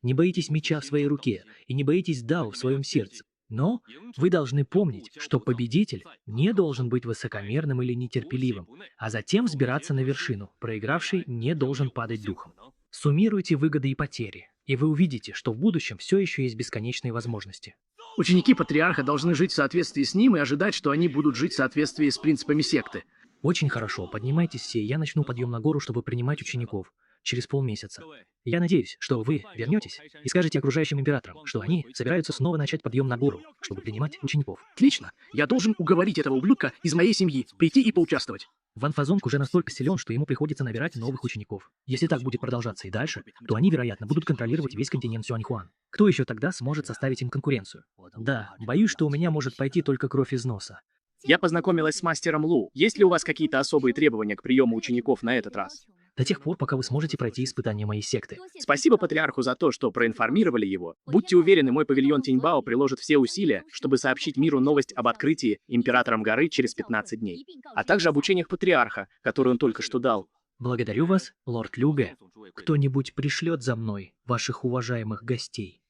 не боитесь меча в своей руке и не боитесь дао в своем сердце. Но вы должны помнить, что победитель не должен быть высокомерным или нетерпеливым, а затем взбираться на вершину. Проигравший не должен падать духом. Суммируйте выгоды и потери, и вы увидите, что в будущем все еще есть бесконечные возможности. Ученики патриарха должны жить в соответствии с ним и ожидать, что они будут жить в соответствии с принципами секты. Очень хорошо, поднимайтесь все, я начну подъем на гору, чтобы принимать учеников через полмесяца. Я надеюсь, что вы вернетесь и скажете окружающим императорам, что они собираются снова начать подъем на гору, чтобы принимать учеников. Отлично. Я должен уговорить этого ублюдка из моей семьи прийти и поучаствовать. Ван Фазонг уже настолько силен, что ему приходится набирать новых учеников. Если так будет продолжаться и дальше, то они, вероятно, будут контролировать весь континент Сюаньхуан. Кто еще тогда сможет составить им конкуренцию? Да, боюсь, что у меня может пойти только кровь из носа. Я познакомилась с мастером Лу. Есть ли у вас какие-то особые требования к приему учеников на этот раз? До тех пор, пока вы сможете пройти испытание моей секты. Спасибо патриарху за то, что проинформировали его. Будьте уверены, мой павильон Тиньбао приложит все усилия, чтобы сообщить миру новость об открытии императором горы через 15 дней, а также об учениях патриарха, которые он только что дал. Благодарю вас, лорд Люге. Кто-нибудь пришлет за мной ваших уважаемых гостей.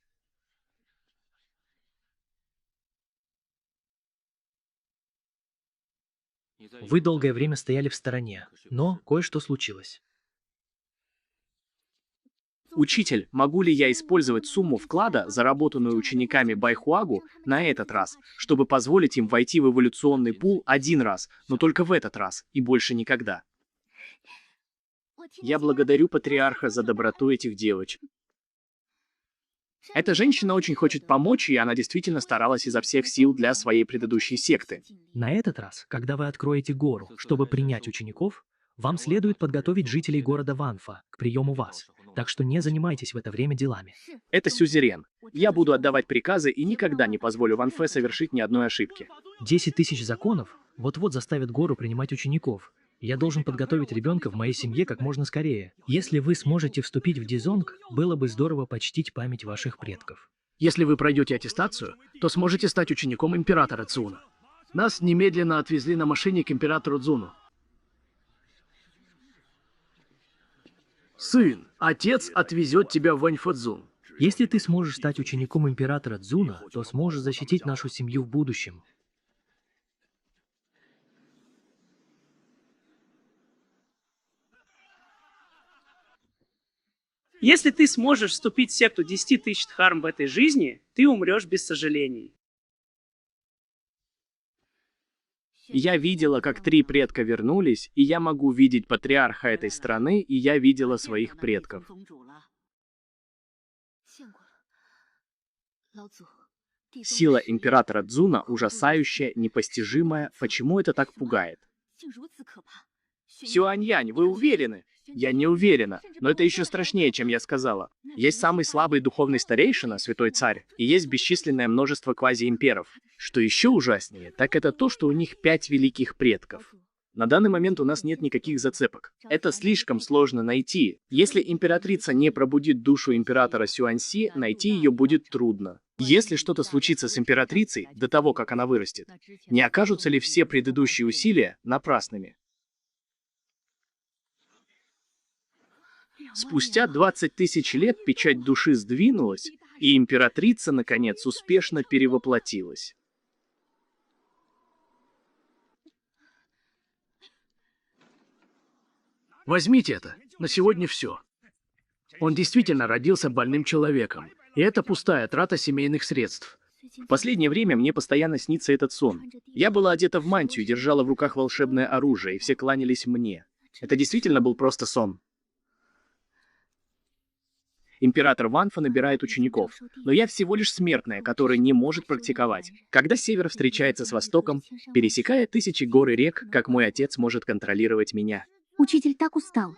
Вы долгое время стояли в стороне, но кое-что случилось. Учитель, могу ли я использовать сумму вклада, заработанную учениками Байхуагу, на этот раз, чтобы позволить им войти в эволюционный пул один раз, но только в этот раз, и больше никогда? Я благодарю патриарха за доброту этих девочек. Эта женщина очень хочет помочь, и она действительно старалась изо всех сил для своей предыдущей секты. На этот раз, когда вы откроете гору, чтобы принять учеников, вам следует подготовить жителей города Ванфа к приему вас, так что не занимайтесь в это время делами. Это сюзерен. Я буду отдавать приказы и никогда не позволю Ван Фэ совершить ни одной ошибки. 10 тысяч законов вот-вот заставят гору принимать учеников. Я должен подготовить ребенка в моей семье как можно скорее. Если вы сможете вступить в Дизонг, было бы здорово почтить память ваших предков. Если вы пройдете аттестацию, то сможете стать учеником императора Цзуна. Нас немедленно отвезли на машине к императору Цзуну. Сын, отец отвезет тебя в Ваньфэцзун. Если ты сможешь стать учеником императора Цзуна, то сможешь защитить нашу семью в будущем. Если ты сможешь вступить в секту 10 тысяч дхарм в этой жизни, ты умрешь без сожалений. Я видела, как 3 предка вернулись, и я могу видеть патриарха этой страны, и я видела своих предков. Сила императора Цзуна ужасающая, непостижимая. Почему это так пугает? Сюаньянь, вы уверены? Я не уверена, но это еще страшнее, чем я сказала. Есть самый слабый духовный старейшина, святой царь, и есть бесчисленное множество квазиимперов. Что еще ужаснее, так это то, что у них 5 великих предков. На данный момент у нас нет никаких зацепок. Это слишком сложно найти. Если императрица не пробудит душу императора Сюаньси, найти ее будет трудно. Если что-то случится с императрицей до того, как она вырастет, не окажутся ли все предыдущие усилия напрасными? Спустя 20 тысяч лет печать души сдвинулась, и императрица, наконец, успешно перевоплотилась. Возьмите это. На сегодня все. Он действительно родился больным человеком. И это пустая трата семейных средств. В последнее время мне постоянно снится этот сон. Я была одета в мантию, держала в руках волшебное оружие, и все кланялись мне. Это действительно был просто сон. Император Ванфа набирает учеников, но я всего лишь смертная, которая не может практиковать. Когда север встречается с востоком, пересекая тысячи гор и рек, как мой отец может контролировать меня. Учитель так устал.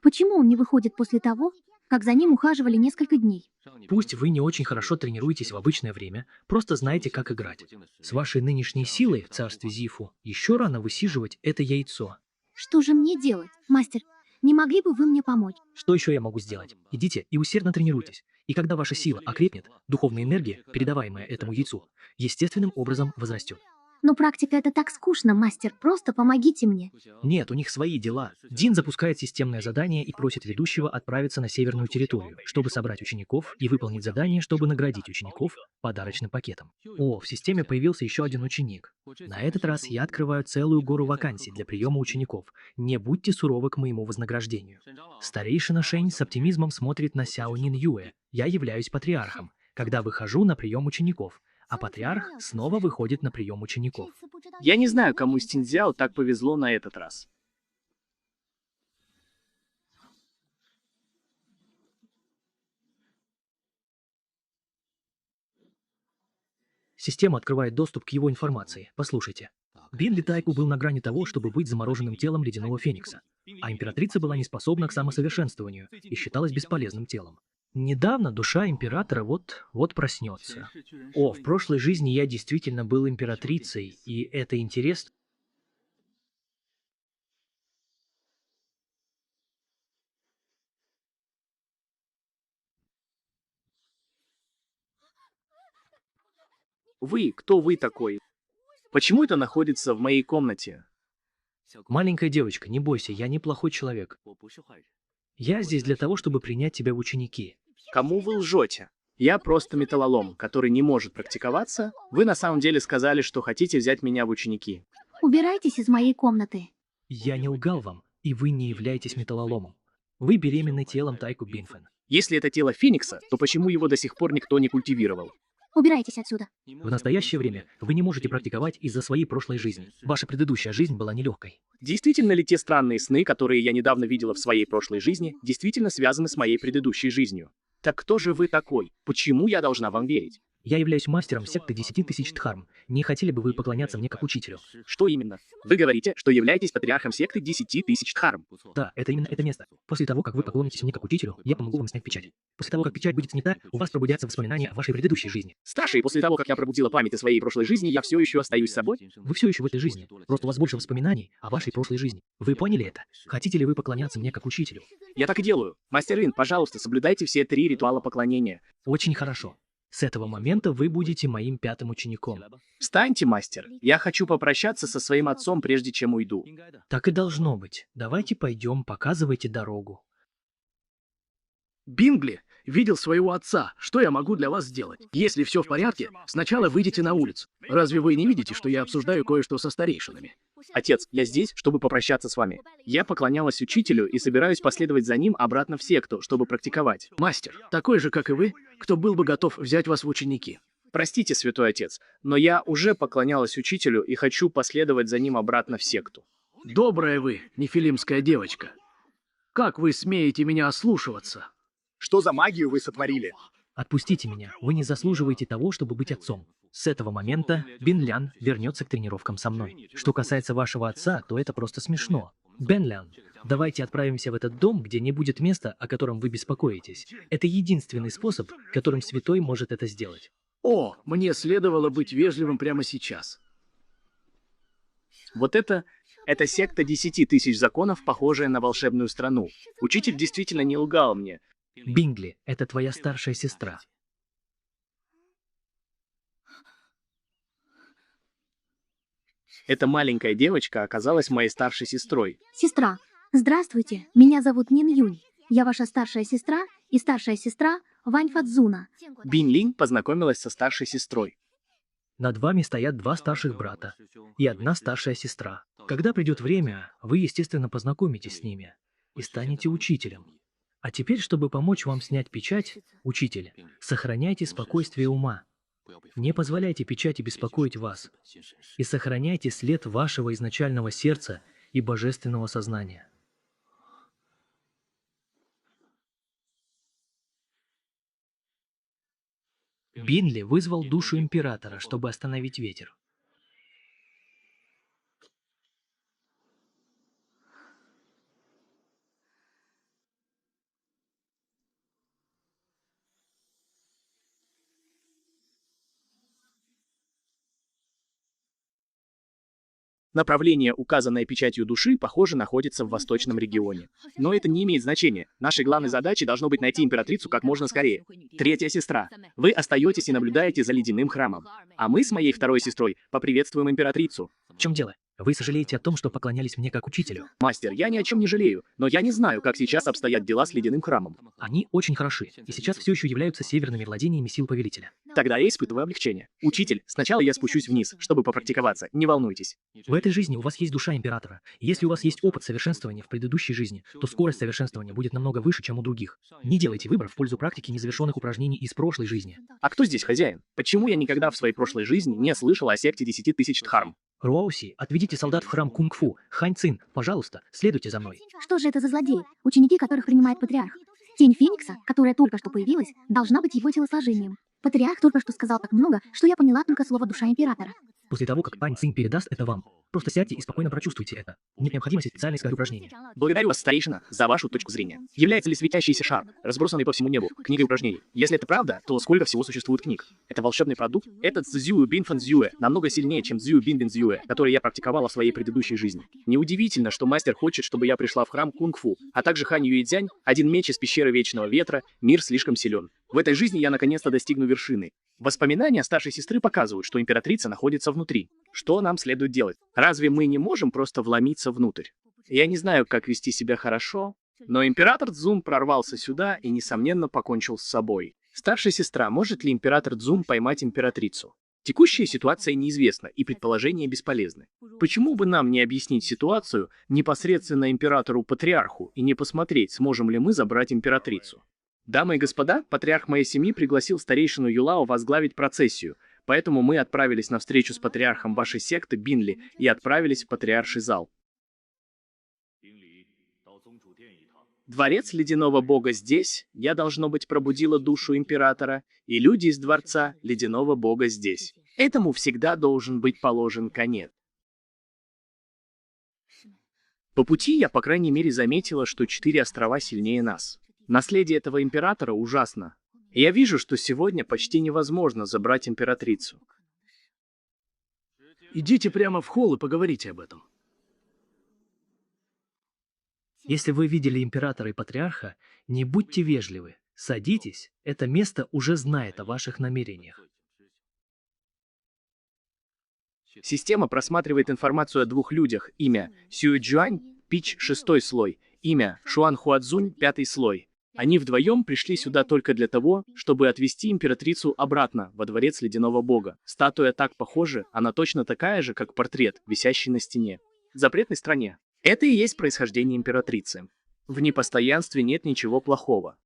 Почему он не выходит после того, как за ним ухаживали несколько дней? Пусть вы не очень хорошо тренируетесь в обычное время, просто знаете, как играть. С вашей нынешней силой в царстве Зифу еще рано высиживать это яйцо. Что же мне делать, мастер? Не могли бы вы мне помочь? Что еще я могу сделать? Идите и усердно тренируйтесь. И когда ваша сила окрепнет, духовная энергия, передаваемая этому яйцу, естественным образом возрастет. Но практика это так скучно, мастер, просто помогите мне. Нет, у них свои дела. Дин запускает системное задание и просит ведущего отправиться на северную территорию, чтобы собрать учеников и выполнить задание, чтобы наградить учеников подарочным пакетом. О, в системе появился еще один ученик. На этот раз я открываю целую гору вакансий для приема учеников. Не будьте суровы к моему вознаграждению. Старейшина Шень с оптимизмом смотрит на Сяо Нин Юэ. Я являюсь патриархом, когда выхожу на прием учеников. А патриарх снова выходит на прием учеников. Я не знаю, кому из Тиньцзяо так повезло на этот раз. Система открывает доступ к его информации. Послушайте. Бин Ли Тайку был на грани того, чтобы быть замороженным телом ледяного феникса, а императрица была не способна к самосовершенствованию и считалась бесполезным телом. Недавно душа императора вот проснется. О, в прошлой жизни я действительно был императрицей, и это интересно. Вы, кто вы такой? Почему это находится в моей комнате? Маленькая девочка, не бойся, я неплохой человек. Я здесь для того, чтобы принять тебя в ученики. Кому вы лжете? Я просто металлолом, который не может практиковаться. Вы на самом деле сказали, что хотите взять меня в ученики. Убирайтесь из моей комнаты. Я не лгал вам, и вы не являетесь металлоломом. Вы беременны телом Тайку Бинфэн. Если это тело Феникса, то почему его до сих пор никто не культивировал? Убирайтесь отсюда. В настоящее время вы не можете практиковать из-за своей прошлой жизни. Ваша предыдущая жизнь была нелегкой. Действительно ли те странные сны, которые я недавно видела в своей прошлой жизни, действительно связаны с моей предыдущей жизнью? Так кто же вы такой? Почему я должна вам верить? Я являюсь мастером секты 10 тысяч Дхарм. Не хотели бы вы поклоняться мне как учителю? Что именно? Вы говорите, что являетесь патриархом секты 10 тысяч Дхарм. Да, это именно это место. После того, как вы поклонитесь мне как учителю, я помогу вам снять печать. После того, как печать будет снята, у вас пробудятся воспоминания о вашей предыдущей жизни. Старший, после того, как я пробудила память о своей прошлой жизни, я все еще остаюсь собой? Вы все еще в этой жизни. Просто у вас больше воспоминаний о вашей прошлой жизни. Вы поняли это? Хотите ли вы поклоняться мне как учителю? Я так и делаю. Мастер Рин, пожалуйста, соблюдайте все 3 ритуала поклонения. Очень хорошо. С этого момента вы будете моим 5-м учеником. Встаньте, мастер. Я хочу попрощаться со своим отцом, прежде чем уйду. Так и должно быть. Давайте пойдем, показывайте дорогу. Бингли видел своего отца. Что я могу для вас сделать? Если все в порядке, сначала выйдите на улицу. Разве вы не видите, что я обсуждаю кое-что со старейшинами? Отец, я здесь, чтобы попрощаться с вами. Я поклонялась учителю и собираюсь последовать за ним обратно в секту, чтобы практиковать. Мастер, такой же, как и вы, кто был бы готов взять вас в ученики. Простите, святой отец, но я уже поклонялась учителю и хочу последовать за ним обратно в секту. Добрая вы, нефилимская девочка. Как вы смеете меня ослушиваться? Что за магию вы сотворили? Отпустите меня. Вы не заслуживаете того, чтобы быть отцом. С этого момента Бин Лян вернется к тренировкам со мной. Что касается вашего отца, то это просто смешно. Бен Лян, давайте отправимся в этот дом, где не будет места, о котором вы беспокоитесь. Это единственный способ, которым святой может это сделать. О, мне следовало быть вежливым прямо сейчас. Вот это секта 10 тысяч законов, похожая на волшебную страну. Учитель действительно не лгал мне. Бингли, это твоя старшая сестра. Эта маленькая девочка оказалась моей старшей сестрой. Сестра, здравствуйте, меня зовут Нин Юнь. Я ваша старшая сестра и старшая сестра Вань Фадзуна. Бин Линь познакомилась со старшей сестрой. Над вами стоят 2 старших брата и 1 старшая сестра. Когда придет время, вы, естественно, познакомитесь с ними и станете учителем. А теперь, чтобы помочь вам снять печать, учитель, сохраняйте спокойствие ума. Не позволяйте печати беспокоить вас. И сохраняйте след вашего изначального сердца и божественного сознания. Бинли вызвал душу императора, чтобы остановить ветер. Направление, указанное печатью души, похоже, находится в восточном регионе. Но это не имеет значения. Нашей главной задачей должно быть найти императрицу как можно скорее. 3-я сестра. Вы остаетесь и наблюдаете за ледяным храмом. А мы с моей второй сестрой поприветствуем императрицу. В чем дело? Вы сожалеете о том, что поклонялись мне как учителю? Мастер, я ни о чем не жалею, но я не знаю, как сейчас обстоят дела с ледяным храмом. Они очень хороши, и сейчас все еще являются северными владениями сил повелителя. Тогда я испытываю облегчение. Учитель, сначала я спущусь вниз, чтобы попрактиковаться, не волнуйтесь. В этой жизни у вас есть душа императора. И если у вас есть опыт совершенствования в предыдущей жизни, то скорость совершенствования будет намного выше, чем у других. Не делайте выбор в пользу практики незавершенных упражнений из прошлой жизни. А кто здесь хозяин? Почему я никогда в своей прошлой жизни не слышал о секте 10 тысяч Дхарм? Руауси, отведите солдат в храм кунг-фу. Хань Цин, пожалуйста, следуйте за мной. Что же это за злодеи, ученики которых принимает патриарх? Тень Феникса, которая только что появилась, должна быть его телосложением. Патриарх только что сказал так много, что я поняла только слово «душа императора». После того, как Пань Цин передаст это вам, просто сядьте и спокойно прочувствуйте это. Нет необходимости специально искать упражнения. Благодарю вас, старейшина, за вашу точку зрения. Является ли светящийся шар, разбросанный по всему небу, книгой упражнений? Если это правда, то сколько всего существует книг? Это волшебный продукт? Этот Цзюэ Бинфан Цзюэ намного сильнее, чем Цзюэ Бинбин Цзюэ, который я практиковала в своей предыдущей жизни. Неудивительно, что мастер хочет, чтобы я пришла в храм кунг-фу, а также Хань Юэцзянь, один меч из пещеры Вечного Ветра, мир слишком силен. В этой жизни я наконец-то достигну вершины. Воспоминания старшей сестры показывают, что императрица находится внутри. Что нам следует делать? Разве мы не можем просто вломиться внутрь? Я не знаю, как вести себя хорошо, но император Цзун прорвался сюда и, несомненно, покончил с собой. Старшая сестра, может ли император Цзун поймать императрицу? Текущая ситуация неизвестна, и предположения бесполезны. Почему бы нам не объяснить ситуацию непосредственно императору-патриарху и не посмотреть, сможем ли мы забрать императрицу? Дамы и господа, патриарх моей семьи пригласил старейшину Юлао возглавить процессию, поэтому мы отправились на встречу с патриархом вашей секты Бинли и отправились в патриарший зал. Дворец ледяного бога здесь, я, должно быть, пробудила душу императора, и люди из дворца ледяного бога здесь. Этому всегда должен быть положен конец. По пути я, по крайней мере, заметила, что 4 острова сильнее нас. Наследие этого императора ужасно. И я вижу, что сегодня почти невозможно забрать императрицу. Идите прямо в холл и поговорите об этом. Если вы видели императора и патриарха, не будьте вежливы. Садитесь, это место уже знает о ваших намерениях. Система просматривает информацию о 2 людях. Имя Сюэджуань, Пич, 6 слой. Имя Шуан Хуадзунь, 5 слой. Они вдвоем пришли сюда только для того, чтобы отвезти императрицу обратно во дворец ледяного бога. Статуя так похожа, она точно такая же, как портрет, висящий на стене. В запретной стране. Это и есть происхождение императрицы. В непостоянстве нет ничего плохого.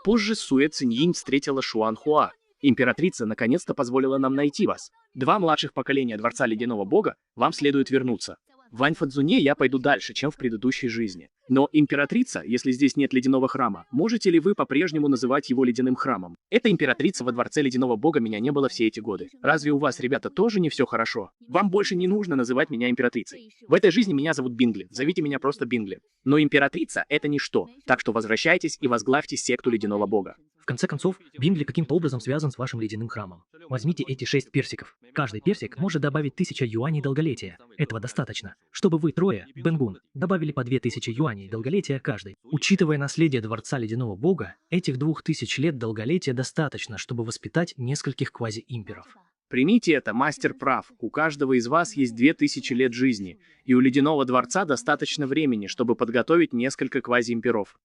Позже Суэ Циньинь встретила Шуан Хуа. Императрица наконец-то позволила нам найти вас. 2 младших поколения Дворца Ледяного Бога, вам следует вернуться. В Ваньфадзуне я пойду дальше, чем в предыдущей жизни. Но императрица, если здесь нет ледяного храма, можете ли вы по-прежнему называть его ледяным храмом? Эта императрица во Дворце Ледяного Бога меня не было все эти годы. Разве у вас, ребята, тоже не все хорошо? Вам больше не нужно называть меня императрицей. В этой жизни меня зовут Бингли, зовите меня просто Бингли. Но императрица — это ничто, так что возвращайтесь и возглавьте секту Ледяного Бога. В конце концов, Бингли каким-то образом связан с вашим ледяным храмом. Возьмите эти 6 персиков. Каждый персик может добавить 1000 юаней долголетия. Этого достаточно, чтобы вы трое, Бенгун, добавили по 2000 юаней долголетия каждый. Учитывая наследие Дворца Ледяного Бога, этих 2000 лет долголетия достаточно, чтобы воспитать нескольких квази-имперов. Примите это, мастер прав. У каждого из вас есть 2000 лет жизни, и у Ледяного Дворца достаточно времени, чтобы подготовить несколько квази-имперов.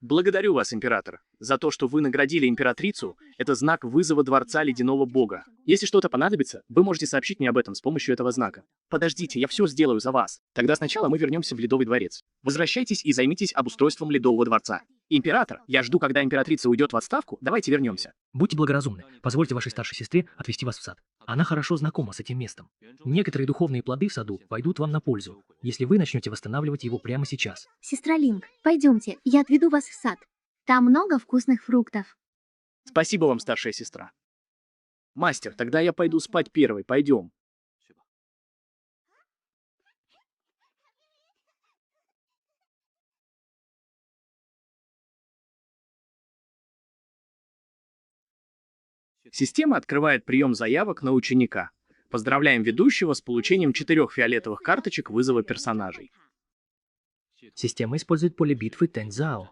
Благодарю вас, император, за то, что вы наградили императрицу. Это знак вызова Дворца Ледяного Бога. Если что-то понадобится, вы можете сообщить мне об этом с помощью этого знака. Подождите, я все сделаю за вас. Тогда сначала мы вернемся в Ледовый дворец. Возвращайтесь и займитесь обустройством Ледового дворца. Император, я жду, когда императрица уйдет в отставку. Давайте вернемся. Будьте благоразумны, позвольте вашей старшей сестре отвезти вас в сад. Она хорошо знакома с этим местом. Некоторые духовные плоды в саду пойдут вам на пользу, если вы начнете восстанавливать его прямо сейчас. Сестра Линк, пойдемте, я отведу вас в сад. Там много вкусных фруктов. Спасибо вам, старшая сестра. Мастер, тогда я пойду спать первой. Пойдем. Система открывает прием заявок на ученика. Поздравляем ведущего с получением 4 фиолетовых карточек вызова персонажей. Система использует поле битвы Тэньцзяо.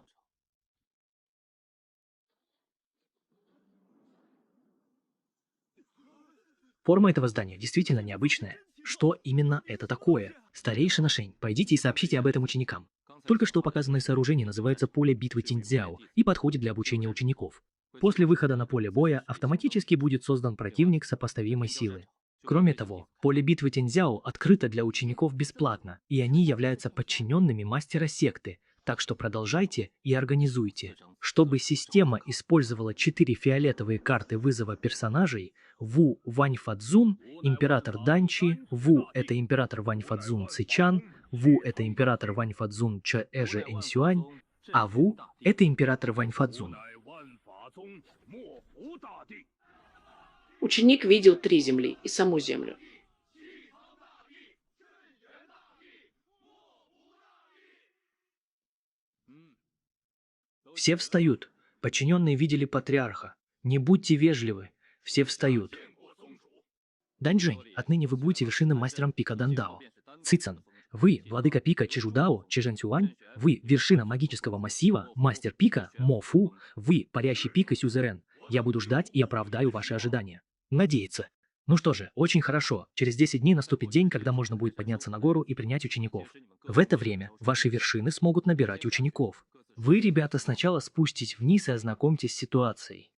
Форма этого здания действительно необычная. Что именно это такое? Старейшина Шень, пойдите и сообщите об этом ученикам. Только что показанное сооружение называется поле битвы Тиньцзяо и подходит для обучения учеников. После выхода на поле боя автоматически будет создан противник сопоставимой силы. Кроме того, поле битвы Тиньцзяо открыто для учеников бесплатно, и они являются подчиненными мастера секты, так что продолжайте и организуйте. Чтобы система использовала 4 фиолетовые карты вызова персонажей, Ву Ваньфадзун, император Данчи, Ву – это император Ваньфадзун Цичан, Ву – это император Ваньфадзун Чэже Энсюань, а Ву – это император Ваньфадзун. Ученик видел 3 земли и саму землю. Все встают. Подчиненные видели патриарха. Не будьте вежливы. Все встают. Даньжэнь, отныне вы будете вершинным мастером пика Дандао. Цицан, вы, владыка пика Чижудао, Чижэнцюань, вы, вершина магического массива, мастер пика Мофу, вы, парящий пик и Сюзерен. Я буду ждать и оправдаю ваши ожидания. Надеяться. Ну что же, очень хорошо. Через 10 дней наступит день, когда можно будет подняться на гору и принять учеников. В это время ваши вершины смогут набирать учеников. Вы, ребята, сначала спуститесь вниз и ознакомьтесь с ситуацией.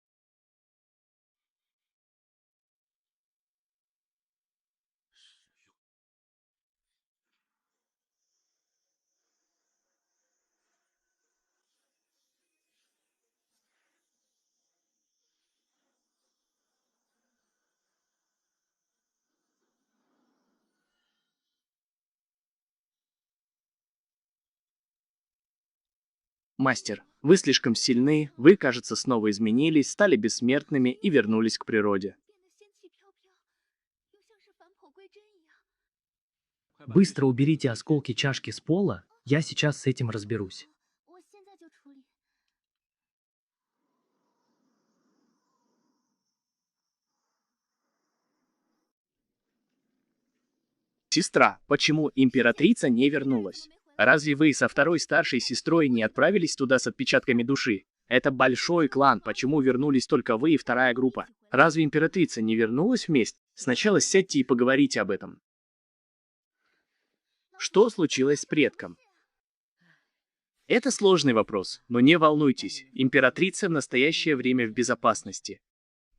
Мастер, вы слишком сильны, вы, кажется, снова изменились, стали бессмертными и вернулись к природе. Быстро уберите осколки чашки с пола, я сейчас с этим разберусь. Сестра, почему императрица не вернулась? Разве вы со второй старшей сестрой не отправились туда с отпечатками души? Это большой клан, почему вернулись только вы и вторая группа? Разве императрица не вернулась вместе? Сначала сядьте и поговорите об этом. Что случилось с предком? Это сложный вопрос, но не волнуйтесь, императрица в настоящее время в безопасности.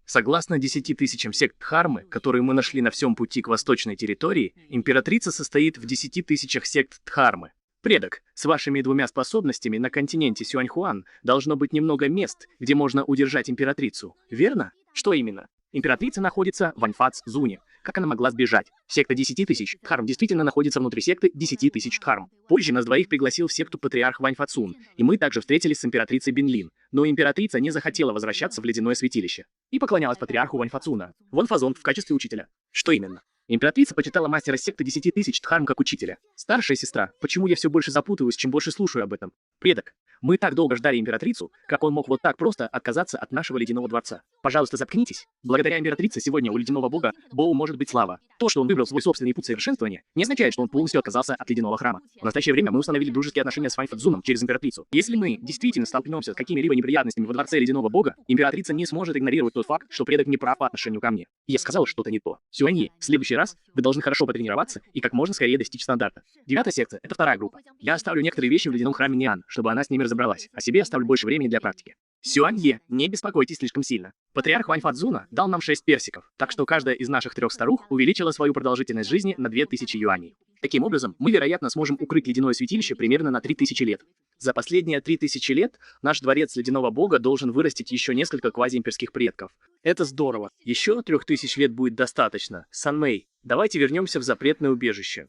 Согласно 10 тысячам сект Дхармы, которые мы нашли на всем пути к восточной территории, императрица состоит в 10 тысячах сект Дхармы. Предок, с вашими 2 способностями на континенте Сюаньхуан должно быть немного мест, где можно удержать императрицу, верно? Что именно? Императрица находится в Ваньфадзуне. Как она могла сбежать? Секта 10 тысяч Дхарм действительно находится внутри секты 10 тысяч Дхарм. Позже нас двоих пригласил в секту патриарх Ваньфадзун, и мы также встретились с императрицей Бинлин. Но императрица не захотела возвращаться в ледяное святилище и поклонялась патриарху Ваньфадзуна, Ваньфазон в качестве учителя. Что именно? Императрица почитала мастера секты 10 тысяч Дхарм как учителя. Старшая сестра, почему я все больше запутываюсь, чем больше слушаю об этом? Предок, мы так долго ждали императрицу, как он мог вот так просто отказаться от нашего ледяного дворца? Пожалуйста, заткнитесь. Благодаря императрице сегодня у ледяного бога Боу может быть слава. То, что он выбрал свой собственный путь совершенствования, не означает, что он полностью отказался от ледяного храма. В настоящее время мы установили дружеские отношения с Ваньфадзуном через императрицу. Если мы действительно столкнемся с какими-либо неприятностями во дворце ледяного бога, императрица не сможет игнорировать тот факт, что предок не прав по отношению ко мне. Я сказал что-то не то. Сюаньи, в следующий раз вы должны хорошо потренироваться и как можно скорее достичь стандарта. 9-я секция — это вторая группа. Я оставлю некоторые вещи в ледяном храме Ниан, чтобы она с ними разобралась, а себе оставлю больше времени для практики. Сюанье, не беспокойтесь слишком сильно. Патриарх Ваньфадзуна дал нам 6 персиков, так что каждая из наших 3 старух увеличила свою продолжительность жизни на 2000 юаней. Таким образом, мы, вероятно, сможем укрыть ледяное святилище примерно на 3000 лет. За последние 3000 лет наш дворец ледяного бога должен вырастить еще несколько квазиимперских предков. Это здорово. Еще 3000 лет будет достаточно. Санмэй, давайте вернемся в запретное убежище.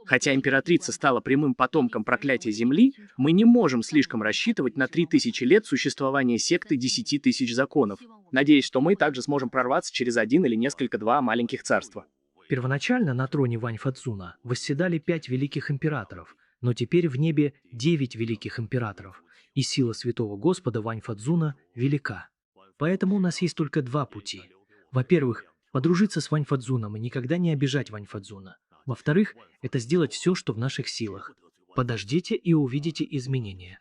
Хотя императрица стала прямым потомком проклятия Земли, мы не можем слишком рассчитывать на 3000 лет существования секты 10 тысяч законов. Надеюсь, что мы также сможем прорваться через 1 или несколько 2 маленьких царства. Первоначально на троне Ваньфадзуна восседали 5 великих императоров, но теперь в небе 9 великих императоров, и сила святого Господа Ваньфадзуна велика. Поэтому у нас есть только 2 пути. Во-первых, Подружиться с Вань Фадзуном и никогда не обижать Вань Фадзуна. Во-вторых, это сделать все, что в наших силах. Подождите и увидите изменения.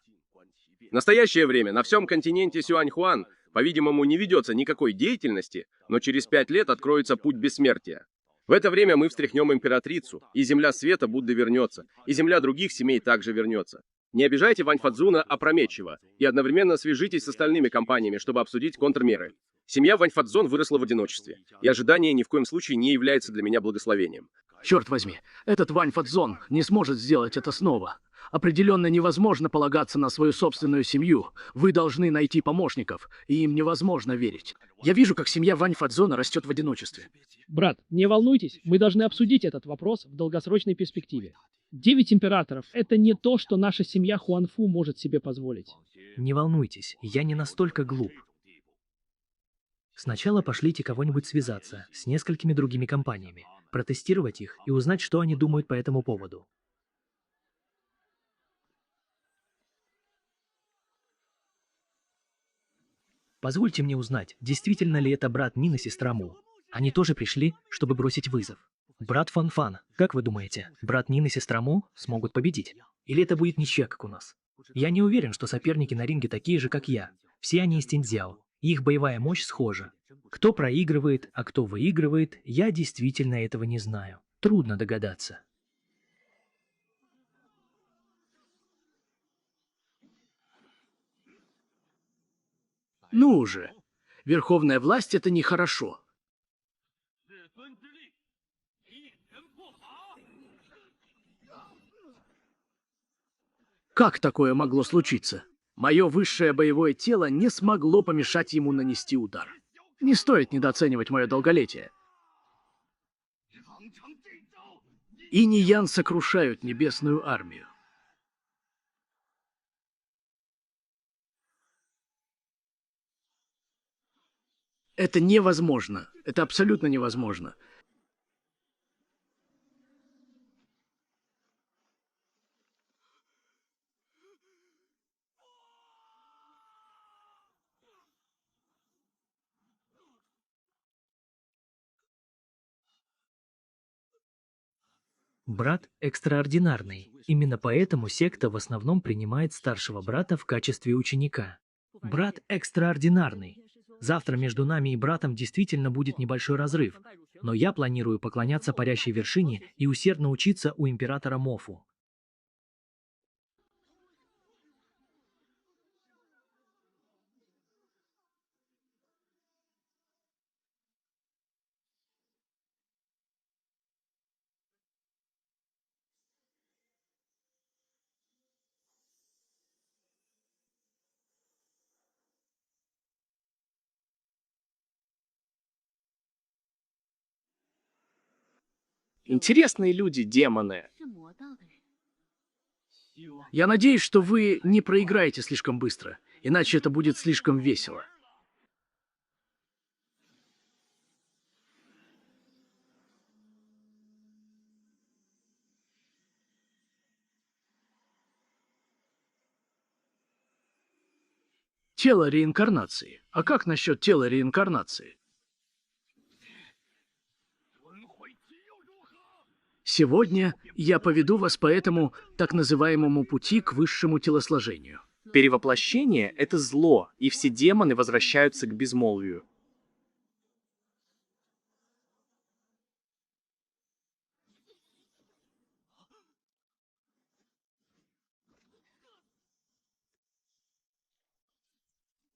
В настоящее время на всем континенте Сюаньхуан, по-видимому, не ведется никакой деятельности, но через 5 лет откроется путь бессмертия. В это время мы встряхнем императрицу, и земля света Будды вернется, и земля других семей также вернется. Не обижайте Вань Фадзуна опрометчиво, и одновременно свяжитесь с остальными компаниями, чтобы обсудить контрмеры. Семья Вань Фадзон выросла в одиночестве, и ожидание ни в коем случае не является для меня благословением. Черт возьми, этот Вань Фадзон не сможет сделать это снова. Определенно невозможно полагаться на свою собственную семью. Вы должны найти помощников, и им невозможно верить. Я вижу, как семья Вань Фадзона растет в одиночестве. Брат, не волнуйтесь, мы должны обсудить этот вопрос в долгосрочной перспективе. 9 императоров — это не то, что наша семья Хуанфу может себе позволить. Не волнуйтесь, я не настолько глуп. Сначала пошлите кого-нибудь связаться с несколькими другими компаниями, протестировать их и узнать, что они думают по этому поводу. Позвольте мне узнать, действительно ли это брат Нин и сестра Му. Они тоже пришли, чтобы бросить вызов. Брат Фан-Фан, как вы думаете, брат Нин и сестра Му смогут победить? Или это будет ничья, как у нас? Я не уверен, что соперники на ринге такие же, как я. Все они из Тиньцзяо, и их боевая мощь схожа. Кто проигрывает, а кто выигрывает, я действительно этого не знаю. Трудно догадаться. Ну уже. Верховная власть — это нехорошо. Как такое могло случиться? Мое высшее боевое тело не смогло помешать ему нанести удар. Не стоит недооценивать мое долголетие. Инь и Ян сокрушают небесную армию. Это невозможно. Это абсолютно невозможно. Брат экстраординарный. Именно поэтому секта в основном принимает старшего брата в качестве ученика. Брат экстраординарный. Завтра между нами и братом действительно будет небольшой разрыв, но я планирую поклоняться парящей вершине и усердно учиться у императора Мофу. Интересные люди, демоны. Я надеюсь, что вы не проиграете слишком быстро, иначе это будет слишком весело. Тело реинкарнации. А как насчет тела реинкарнации? Сегодня я поведу вас по этому так называемому пути к высшему телосложению. Перевоплощение — это зло, и все демоны возвращаются к безмолвию.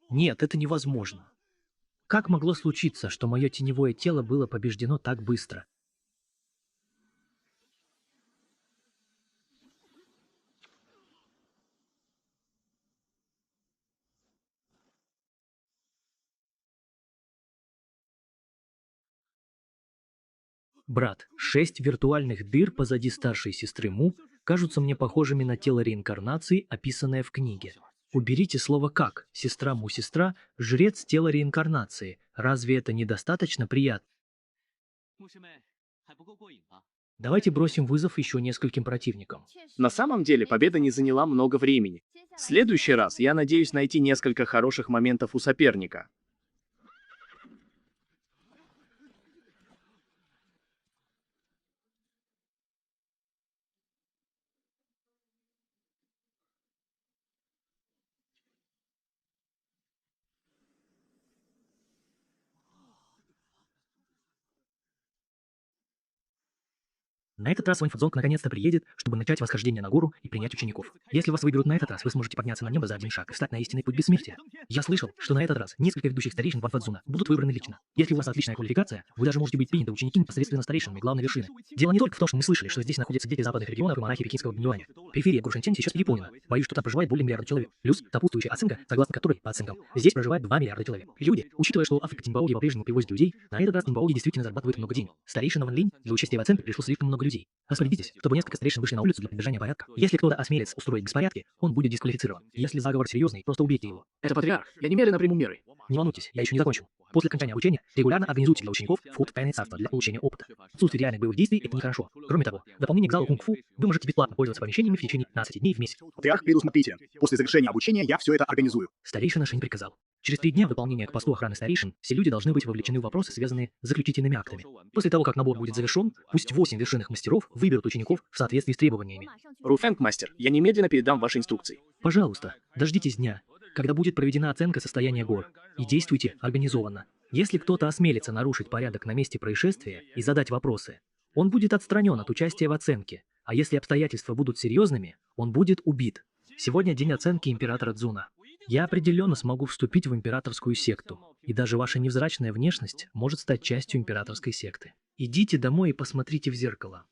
Нет, это невозможно. Как могло случиться, что мое теневое тело было побеждено так быстро? Брат, 6 виртуальных дыр позади старшей сестры Му кажутся мне похожими на тело реинкарнации, описанное в книге. Уберите слово «как». Сестра Му сестра, жрец тела реинкарнации. Разве это недостаточно приятно? Давайте бросим вызов еще нескольким противникам. На самом деле, победа не заняла много времени. В следующий раз я надеюсь найти несколько хороших моментов у соперника. На этот раз Вань Фадзонг наконец-то приедет, чтобы начать восхождение на гору и принять учеников. Если вас выберут на этот раз, вы сможете подняться на небо за один шаг и встать на истинный путь бессмертия. Я слышал, что на этот раз несколько ведущих старейшин Ван Фадзуна будут выбраны лично. Если у вас отличная квалификация, вы даже можете быть приняты ученики непосредственно старейшинами главной вершины. Дело не только в том, что мы слышали, что здесь находятся дети западных регионов и монахи пекинского Бинюаня. Периферия Гуршэнтянь сейчас переполнена. Боюсь, что там проживает более миллиарда человек. Плюс сопутствующая оценка, согласно которой, по оценкам, здесь проживает 2 миллиарда человек. Люди, учитывая, что Африка Тинбаоги по-прежнему привозит людей, на этот раз Тинбаоги действительно зарабатывает много денег. Старейшина Ван Линь для участия в оценке пришло слишком много людей. Распорядитесь, чтобы несколько старейшин вышли на улицу для поддержания порядка. Если кто-то осмелится устроить беспорядки, он будет дисквалифицирован. Если заговор серьезный, просто убейте его. Это патриарх. Я немедленно приму меры. Не волнуйтесь, я еще не закончил. После окончания обучения регулярно организуйте для учеников вход в тайное царство для получения опыта. Отсутствие реальных боевых действий — это нехорошо. Кроме того, в дополнение к залу кунг-фу, вы можете бесплатно пользоваться помещениями в течение 15 дней в месяц. Патриарх, предусмотрите. После завершения обучения я все это организую. Старейшина Шэнь приказал. Через 3 дня выполнения к посту охраны старейшин все люди должны быть вовлечены в вопросы, связанные с заключительными актами. После того, как набор будет завершен, пусть 8 вершинных мастеров выберут учеников в соответствии с требованиями. Руфэнг, мастер, я немедленно передам ваши инструкции. Пожалуйста, дождитесь дня, когда будет проведена оценка состояния гор, и действуйте организованно. Если кто-то осмелится нарушить порядок на месте происшествия и задать вопросы, он будет отстранен от участия в оценке, а если обстоятельства будут серьезными, он будет убит. Сегодня день оценки императора Цзуна. Я определенно смогу вступить в императорскую секту, и даже ваша невзрачная внешность может стать частью императорской секты. Идите домой и посмотрите в зеркало.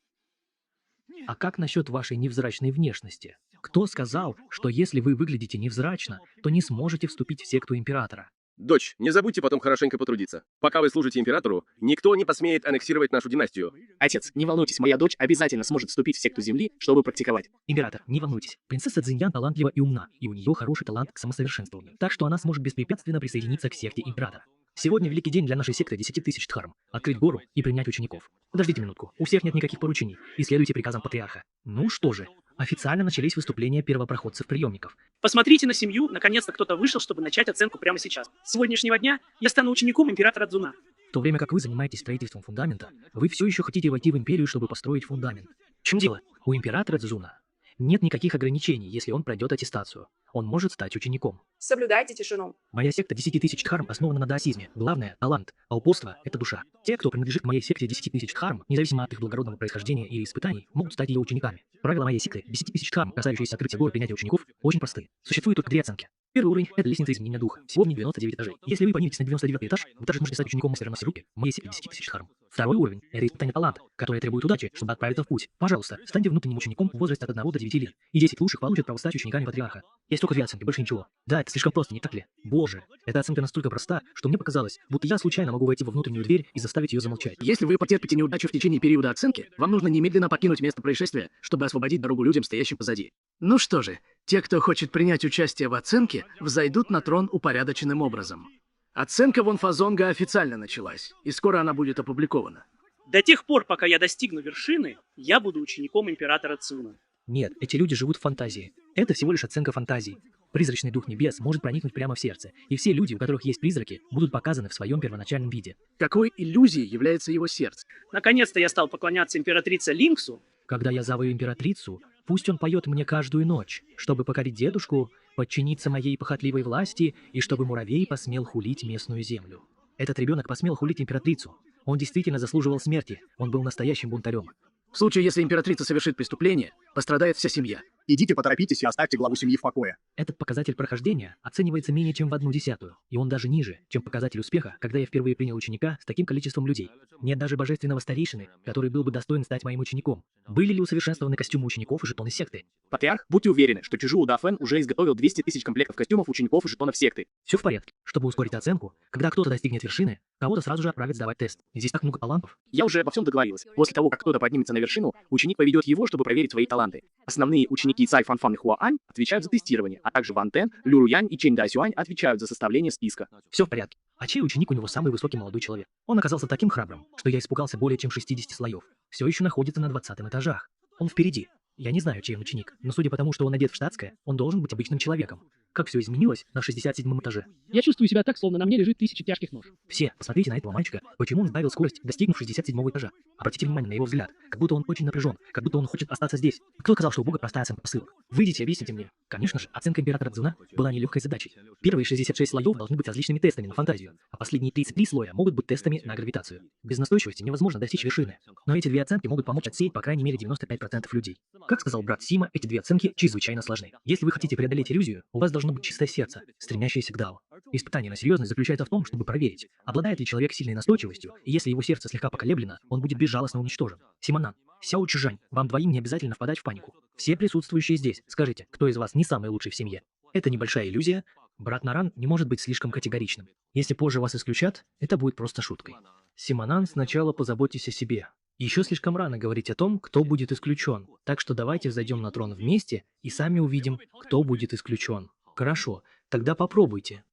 А как насчет вашей невзрачной внешности? Кто сказал, что если вы выглядите невзрачно, то не сможете вступить в секту императора? Дочь, не забудьте потом хорошенько потрудиться. Пока вы служите императору, никто не посмеет аннексировать нашу династию. Отец, не волнуйтесь, моя дочь обязательно сможет вступить в секту Земли, чтобы практиковать. Император, не волнуйтесь. Принцесса Цзиньян талантлива и умна, и у нее хороший талант к самосовершенствованию. Так что она сможет беспрепятственно присоединиться к секте императора. Сегодня великий день для нашей секты 10 тысяч дхарм. Открыть гору и принять учеников. Подождите минутку, у всех нет никаких поручений, и следуйте приказам патриарха. Ну что же, официально начались выступления первопроходцев-приемников. Посмотрите на семью, наконец-то кто-то вышел, чтобы начать оценку прямо сейчас. С сегодняшнего дня я стану учеником императора Цзуна. В то время как вы занимаетесь строительством фундамента, вы все еще хотите войти в империю, чтобы построить фундамент. В чем дело? У императора Цзуна нет никаких ограничений, если он пройдет аттестацию. Он может стать учеником. Соблюдайте тишину. Моя секта 10 тысяч дхарм основана на даосизме. Главное — талант, а упорство — это душа. Те, кто принадлежит к моей секте 10 тысяч дхарм, независимо от их благородного происхождения или испытаний, могут стать ее учениками. Правила моей секты 10 тысяч дхарм, касающиеся открытия гор и принятия учеников, очень просты. Существует только 3 оценки. Первый уровень — это лестница изменения духа. Всего в ней 99 этажей. Если вы подниметесь на 99 этаж, вы также можете стать учеником мастера Масируки в моей секте 10 тысяч дхарм. Второй уровень — это испытание таланта, которое требует удачи, чтобы отправиться в путь. Пожалуйста, станьте внутренним учеником в возрасте от 1 до 9 лет, и 10 лучших получат право стать учениками патриарха. Есть только 2 оценки, больше ничего. Да, это слишком просто, не так ли? Боже, эта оценка настолько проста, что мне показалось, будто я случайно могу войти во внутреннюю дверь и заставить ее замолчать. Если вы потерпите неудачу в течение периода оценки, вам нужно немедленно покинуть место происшествия, чтобы освободить дорогу людям, стоящим позади. Ну что же, те, кто хочет принять участие в оценке, взойдут на трон упорядоченным образом. Оценка Ван Фадзонга официально началась, и скоро она будет опубликована. До тех пор, пока я достигну вершины, я буду учеником императора Цзуна. Нет, эти люди живут в фантазии. Это всего лишь оценка фантазий. Призрачный дух небес может проникнуть прямо в сердце, и все люди, у которых есть призраки, будут показаны в своем первоначальном виде. Какой иллюзией является его сердце? Наконец-то я стал поклоняться императрице Линксу. Когда я зову императрицу, пусть он поет мне каждую ночь, чтобы покорить дедушку, подчиниться моей похотливой власти и чтобы муравей посмел хулить местную землю. Этот ребенок посмел хулить императрицу. Он действительно заслуживал смерти, он был настоящим бунтарем. В случае, если императрица совершит преступление, пострадает вся семья. Идите, поторопитесь и оставьте главу семьи в покое. Этот показатель прохождения оценивается менее чем в 1/10, и он даже ниже, чем показатель успеха, когда я впервые принял ученика с таким количеством людей. Нет даже божественного старейшины, который был бы достоин стать моим учеником. Были ли усовершенствованы костюмы учеников и жетоны секты? Патриарх, будьте уверены, что Чжу Дафэн уже изготовил 200 тысяч комплектов костюмов учеников и жетонов секты. Все в порядке. Чтобы ускорить оценку, когда кто-то достигнет вершины, кого-то сразу же отправят сдавать тест. Здесь так много талантов. Я уже обо всем договорилась. После того, как кто-то поднимется на вершину, ученик поведет его, чтобы проверить свои таланты. Основные ученики Цай Фан Фан и Хуа Ань отвечают за тестирование, а также Ван Тен, Лю Руянь и Чэнь Да Сюань отвечают за составление списка. Все в порядке. А чей ученик у него самый высокий молодой человек? Он оказался таким храбрым, что я испугался более чем 60 слоев. Все еще находится на 20 этажах. Он впереди. Я не знаю, чей он ученик, но судя по тому, что он одет в штатское, он должен быть обычным человеком. как все изменилось на 67-м этаже. Я чувствую себя так, словно на мне лежит 1000 тяжких нож. Все, посмотрите на этого мальчика, почему он сбавил скорость, достигнув 67-го этажа. Обратите внимание на его взгляд, как будто он очень напряжен, как будто он хочет остаться здесь. Кто сказал, что у Бога простая оценка посылок? Выйдите и объясните мне. Конечно же, оценка императора Цзуна была нелегкой задачей. Первые 66 слоев должны быть различными тестами на фантазию, а последние 33 слоя могут быть тестами на гравитацию. Без настойчивости невозможно достичь вершины. Но эти две оценки могут помочь отсеять по крайней мере 95% людей. Как сказал брат Сима, эти две оценки чрезвычайно сложны. Если вы хотите преодолеть иллюзию, у вас должно быть чистое сердце, стремящееся к Дао. Испытание на серьезность заключается в том, чтобы проверить, обладает ли человек сильной настойчивостью, и если его сердце слегка поколеблено, он будет безжалостно уничтожен. Симонан, Сяо Чжань, вам двоим не обязательно впадать в панику. Все присутствующие здесь, скажите, кто из вас не самый лучший в семье? Это небольшая иллюзия. Брат Наран не может быть слишком категоричным. Если позже вас исключат, это будет просто шуткой. Симонан, сначала позаботьтесь о себе. Еще слишком рано говорить о том, кто будет исключен, так что давайте взойдем на трон вместе и сами увидим, кто будет исключен. Хорошо, тогда попробуйте.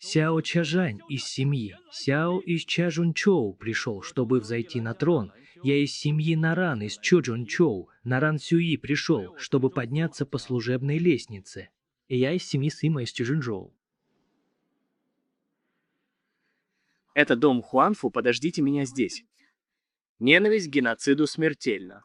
Сяо Чжань из семьи. Сяо из Чжунчоу пришел, чтобы взойти на трон. Я из семьи Наран из Чжунчоу. Наран Сюи пришел, чтобы подняться по служебной лестнице. И я из семьи Сыма из Чжунчжоу. Это дом Хуанфу, подождите меня здесь. Ненависть к геноциду смертельна.